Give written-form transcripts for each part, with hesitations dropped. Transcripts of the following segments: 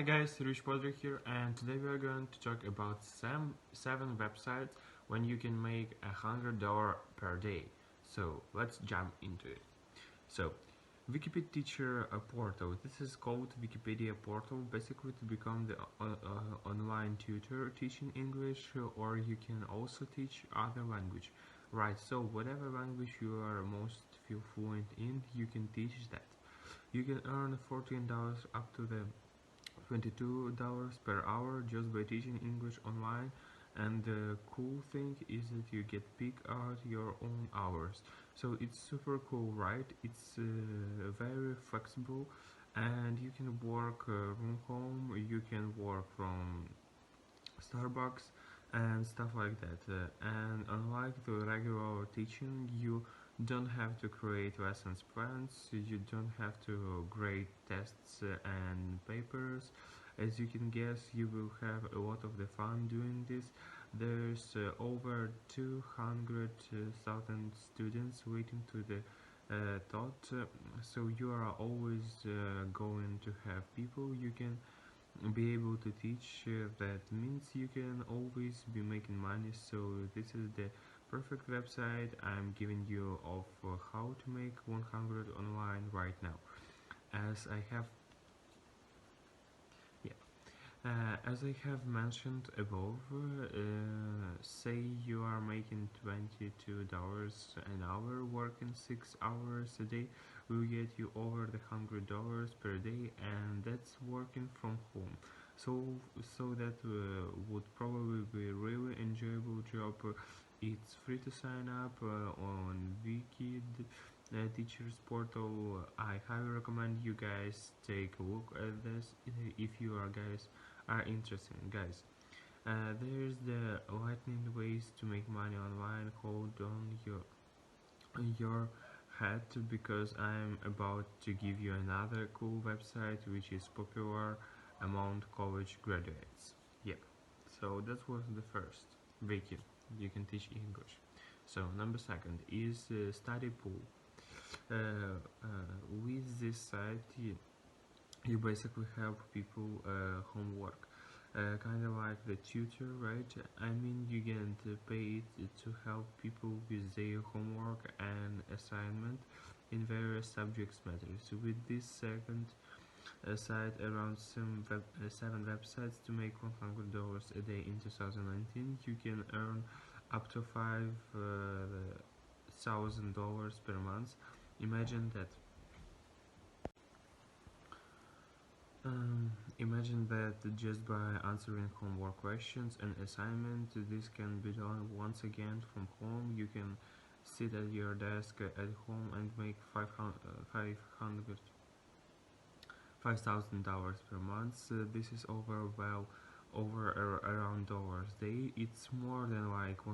Hi guys, Rich Podrick here, and today we are going to talk about seven websites when you can make $100 per day. So let's jump into it. So Wikipedia Teacher Portal. This is called Wikipedia Portal, basically to become the online tutor teaching English, or you can also teach other language. Right, so whatever language you are most feel fluent in, you can teach that. You can earn $14 up to the $22 per hour just by teaching English online, and the cool thing is that you get pick out your own hours, so it's super cool, right? It's very flexible, and you can work from home, you can work from Starbucks and stuff like that, and unlike the regular teaching, you don't have to create lessons plans, you don't have to grade tests and papers. As you can guess, you will have a lot of the fun doing this. There's over 200,000 students waiting to the taught, so you are always going to have people you can be able to teach. That means you can always be making money, so this is the perfect website I'm giving you of how to make 100 online right now. As I have as I have mentioned above, say you are making $22 an hour, working 6 hours a day will get you over the $100 per day, and that's working from home. So that would probably be a really enjoyable job. It's free to sign up on Wiki Teachers Portal. I highly recommend you guys take a look at this if you are interested, guys. There's the lightning ways to make money online. Hold on your head, because I'm about to give you another cool website which is popular among college graduates. Yeah, so that was the first wiki you can teach English. So number second is study pool. With this site you basically help people homework, kind of like the tutor, right? I mean, you get paid to help people with their homework and assignment in various subject matters. With this second site, around seven websites to make $100 a day in 2019, you can earn up to $5,000 per month. Imagine that. Imagine that just by answering homework questions and assignment, this can be done once again from home. You can sit at your desk at home and make $5,000 per month. This is over around dollars day. It's more than like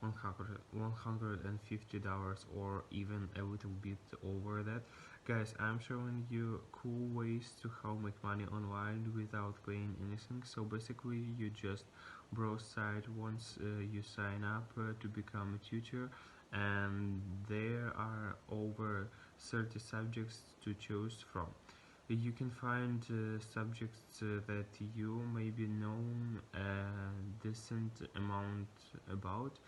$150 or even a little bit over that. Guys, I'm showing you cool ways to how make money online without paying anything. So basically you just browse site once you sign up to become a tutor, and there are over 30 subjects to choose from. You can find subjects that you maybe know a decent amount about.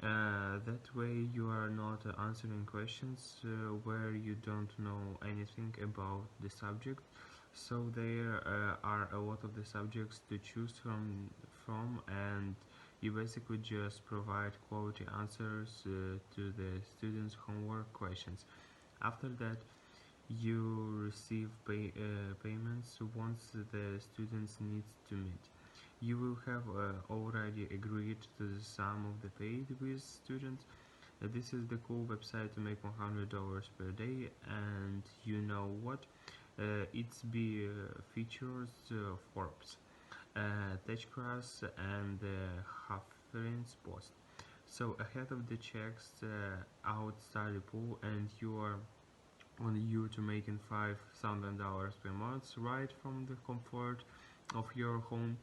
That way you are not answering questions where you don't know anything about the subject. So there are a lot of the subjects to choose from, and you basically just provide quality answers to the students' homework questions. After that, you receive payments once the students needs to meet. You will have already agreed to the sum of the paid with students. This is the cool website to make $100 per day, and you know what? It's be features Forbes, TechCrunch, and Huffington Post. So ahead of the checks out study pool, and you are on you to making $5,000 per month right from the comfort of your home.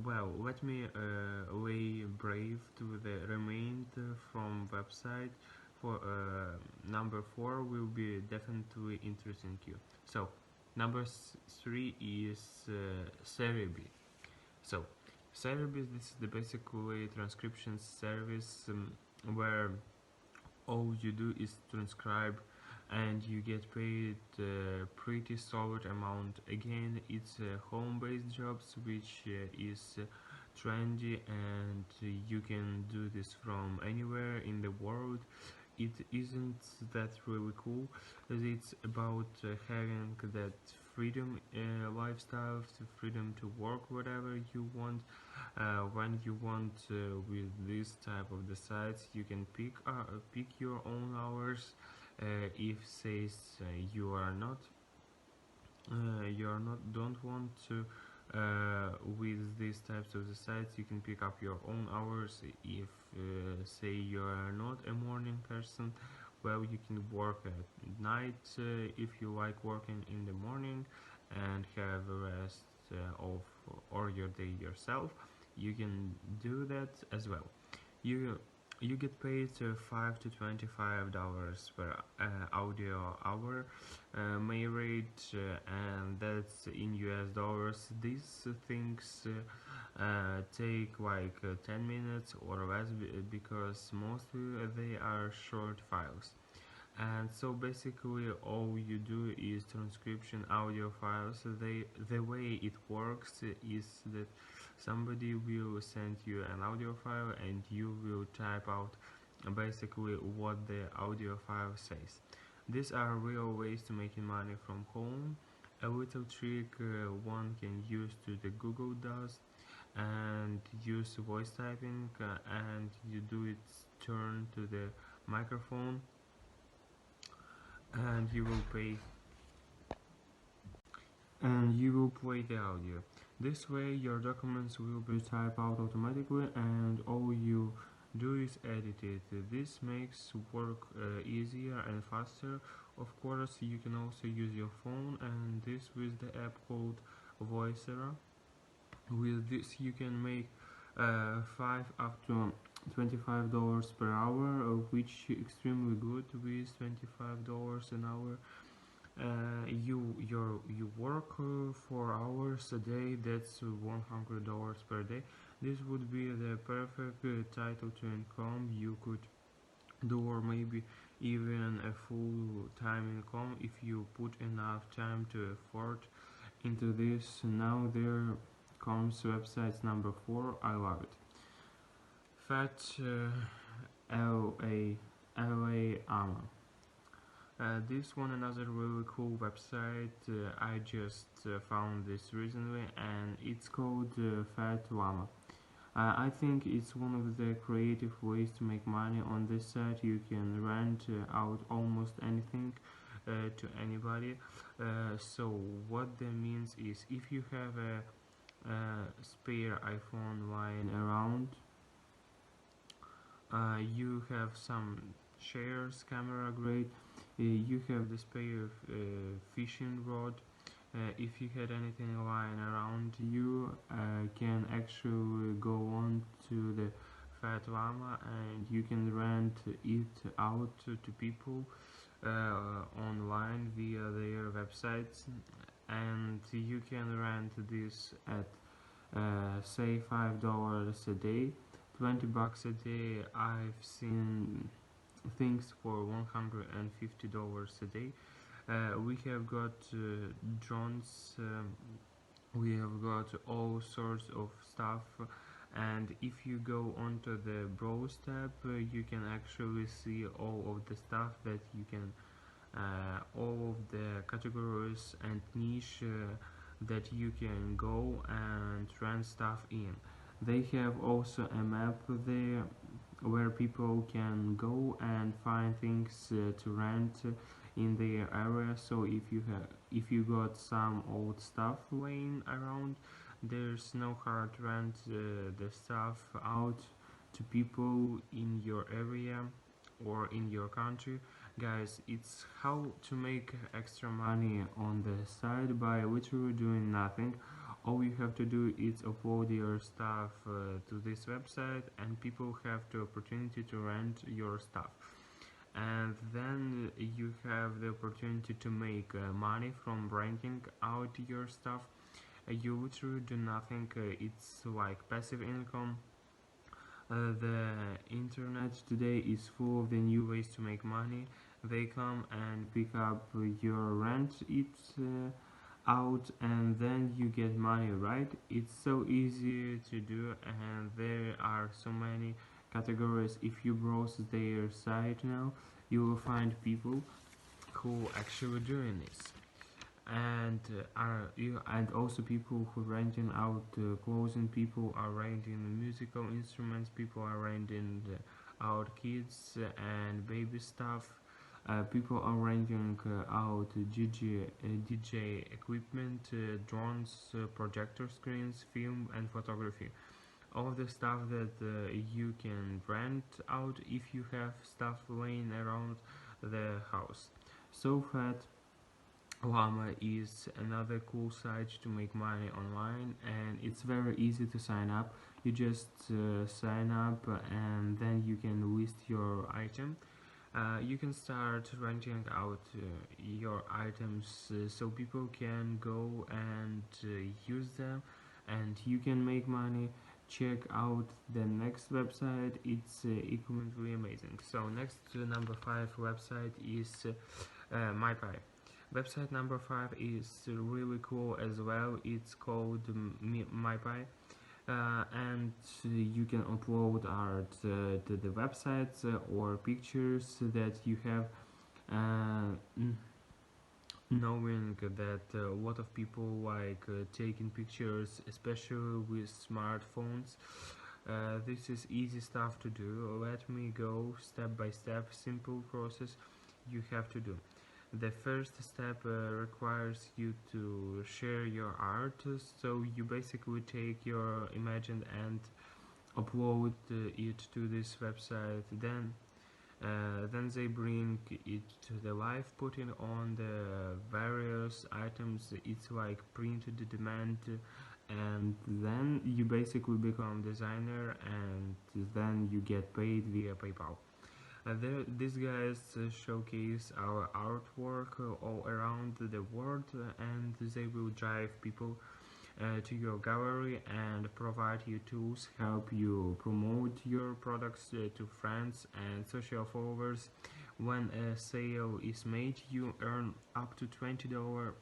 Well, let me lay brave to the remainder from website. For number 4 will be definitely interesting you. So Number 3 is Cerebi. So Cerebi, this is the basically transcription service where all you do is transcribe and you get paid pretty solid amount. Again, it's home-based jobs, which is trendy, and you can do this from anywhere in the world. It isn't that really cool, as it's about having that freedom lifestyle, the freedom to work whatever you want when you want. With this type of the sites, you can pick your own hours. If says you are not don't want to with these types of the sites, you can pick up your own hours. If say you are not a morning person, well, you can work at night if you like working in the morning and have a rest of or your day yourself. You can do that as well. You get paid $5 to $25 per audio hour, May rate, and that's in US dollars. These things take like 10 minutes or less, because mostly they are short files. And so basically all you do is transcription audio files. The way it works is that somebody will send you an audio file and you will type out basically what the audio file says. These are real ways to making money from home. A little trick one can use to the Google does, and use voice typing, and you do it turn to the microphone and you will play the audio. This way your documents will be typed out automatically and all you do is edit it. This makes work easier and faster. Of course, you can also use your phone, and this with the app called Voicera. With this you can make 5 up to $25 per hour, which is extremely good. With $25 an hour, you work 4 hours a day. That's $100 per day. This would be the perfect title to income you could do, or maybe even a full-time income if you put enough time to effort into this. Now there comes websites number 4. I love it. Fat LA AMA. This one another really cool website. I just found this recently, and it's called Fat Llama. I think it's one of the creative ways to make money. On this site you can rent out almost anything to anybody. So what that means is, if you have a spare iPhone lying around, you have some chairs, camera, great. You have the spare fishing rod. If you had anything lying around, you can actually go on to the Fat Llama and you can rent it out to people online via their websites, and you can rent this at say $5 a day, $20 a day. I've seen things for $150 a day. We have got drones, we have got all sorts of stuff, and if you go onto the browse tab, you can actually see all of the stuff that you can, all of the categories and niche that you can go and rent stuff in. They have also a map there where people can go and find things to rent in their area. So if you got some old stuff laying around, there's no hard to rent the stuff out to people in your area or in your country. Guys, it's how to make extra money on the side by literally doing nothing. All you have to do is upload your stuff to this website, and people have the opportunity to rent your stuff. and then you have the opportunity to make money from renting out your stuff. You literally do nothing. It's like passive income. The internet today is full of the new ways to make money. They come and pick up your rent out, and then you get money, right? It's so easy to do, and there are so many categories. If you browse their site now, you will find people who actually doing this, and and also people who renting out clothing, people are renting musical instruments, people are renting out kids and baby stuff, people are renting out DJ equipment, drones, projector screens, film and photography, all of the stuff that you can rent out if you have stuff laying around the house. So that Llama is another cool site to make money online, and it's very easy to sign up. You just sign up and then you can list your item. You can start renting out your items so people can go and use them, and you can make money. Check out the next website, it's equally amazing. So next to number 5 website is MyPy. Website number 5 is really cool as well. It's called MyPy, and you can upload art to the websites or pictures that you have. Knowing that a lot of people like taking pictures, especially with smartphones, this is easy stuff to do. Let me go step by step, simple process you have to do. The first step requires you to share your art, so you basically take your image and upload it to this website. Then they bring it to the live, putting on the various items. It's like printed demand, and then you basically become designer, and then you get paid via PayPal. These guys showcase our artwork all around the world, and they will drive people to your gallery and provide you tools, help you promote your products to friends and social followers. When a sale is made, you earn up to $20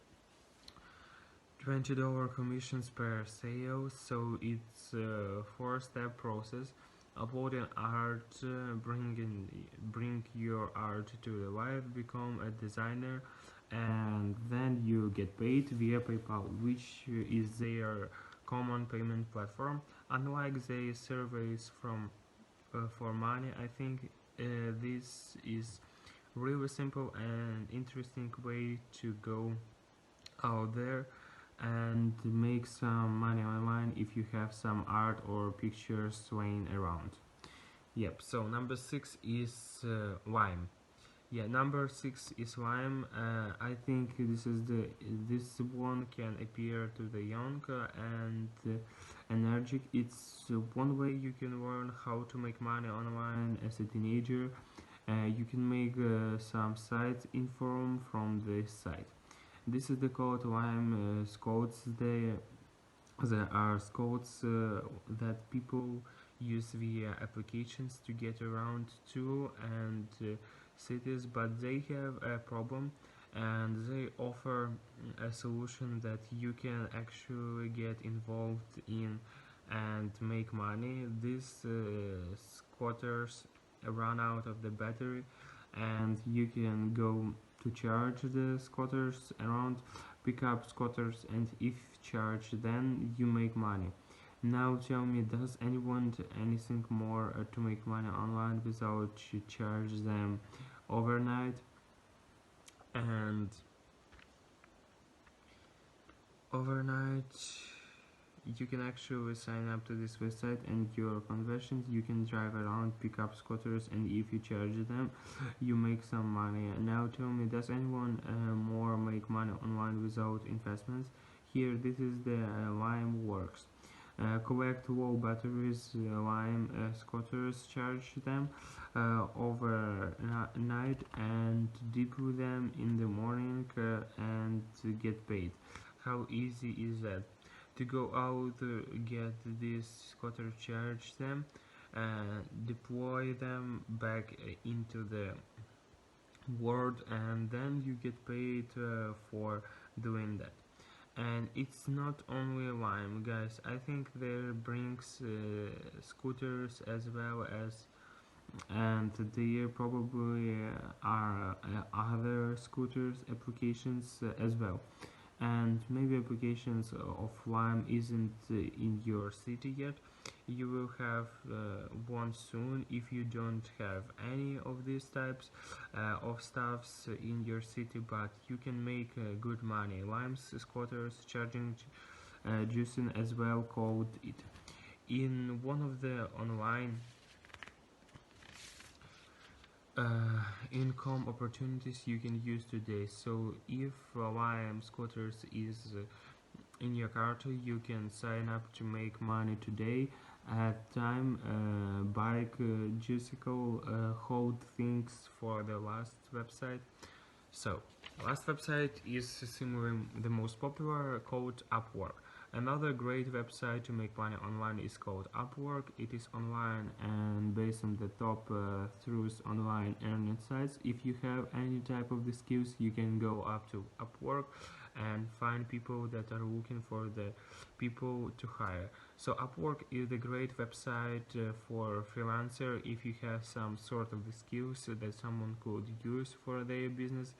commissions per sale. So it's a 4-step process: uploading art, bring your art to the live, become a designer, and then you get paid via PayPal, which is their common payment platform. Unlike the surveys from for money, I think this is really simple and interesting way to go out there and make some money online if you have some art or pictures laying around. Yep, so number 6 is Lime. Yeah, number 6 is Lime. I think this one can appear to the young and energetic. It's one way you can learn how to make money online as a teenager. You can make some site info from this site. This is the code Lime scouts. There are scouts that people use via applications to get around to and cities, but they have a problem, and they offer a solution that you can actually get involved in and make money. These scooters run out of the battery, and you can go to charge the scooters around, pick up scooters, and if charged, then you make money. Now tell me, does anyone do anything more to make money online without you charge them overnight? And overnight you can actually sign up to this website, and your conversions, you can drive around, pick up scooters, and if you charge them, you make some money. Now tell me, does anyone more make money online without investments? Here, this is the Lime works. Collect low batteries, Lime scooters, charge them, overnight and depot them in the morning and get paid. How easy is that? To go out, get this scatter, charge them, deploy them back into the world, and then you get paid for doing that. And it's not only Lime, guys. I think there brings scooters as well as, and there probably are other scooters applications as well. And maybe applications of Lime isn't in your city yet. You will have one soon if you don't have any of these types of stuffs in your city, but you can make good money. Limes, squatters, charging, juicing as well called it. In one of the online income opportunities you can use today. So if Lime scooters is in your cart, you can sign up to make money today. At time bike juicicle hold things for the last website. So last website is similarly the most popular, called Upwork. Another great website to make money online is called Upwork. It is online and based on the top truth online earning sites. If you have any type of the skills, you can go up to Upwork and find people that are looking for the people to hire. So Upwork is a great website for freelancer if you have some sort of the skills that someone could use for their business.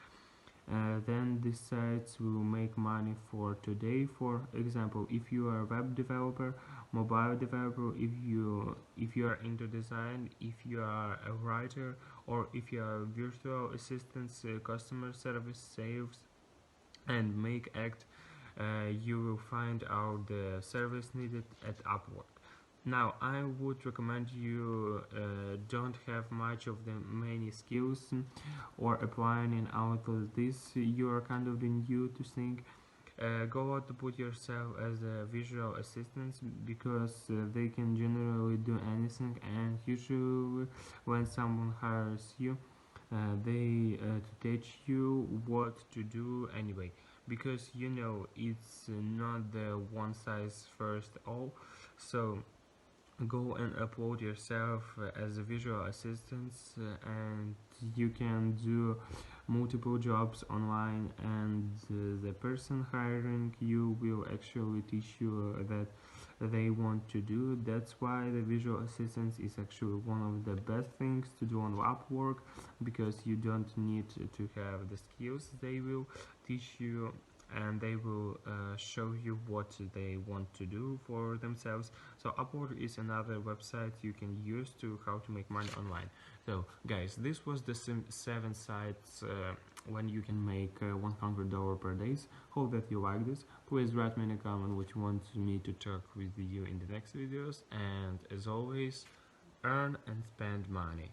Then these sites will make money for today. For example, if you are a web developer, mobile developer, if you are into design, if you are a writer, or if you are virtual assistants, customer service, sales, and make act, you will find out the service needed at Upwork. Now I would recommend you don't have much of the many skills or applying in out of this, you are kind of new to think. Go out to put yourself as a visual assistant, because they can generally do anything, and usually when someone hires you, they to teach you what to do anyway, because you know it's not the one size first all. So go and upload yourself as a visual assistant, and you can do multiple jobs online, and the person hiring you will actually teach you that they want to do. That's why the visual assistance is actually one of the best things to do on Upwork, because you don't need to have the skills. They will teach you and they will show you what they want to do for themselves. So Upwork is another website you can use to how to make money online. So guys, this was the 7 sites when you can make $100 per day. Hope that you like this. Please write me in a comment what you want me to talk with you in the next videos, and as always, earn and spend money.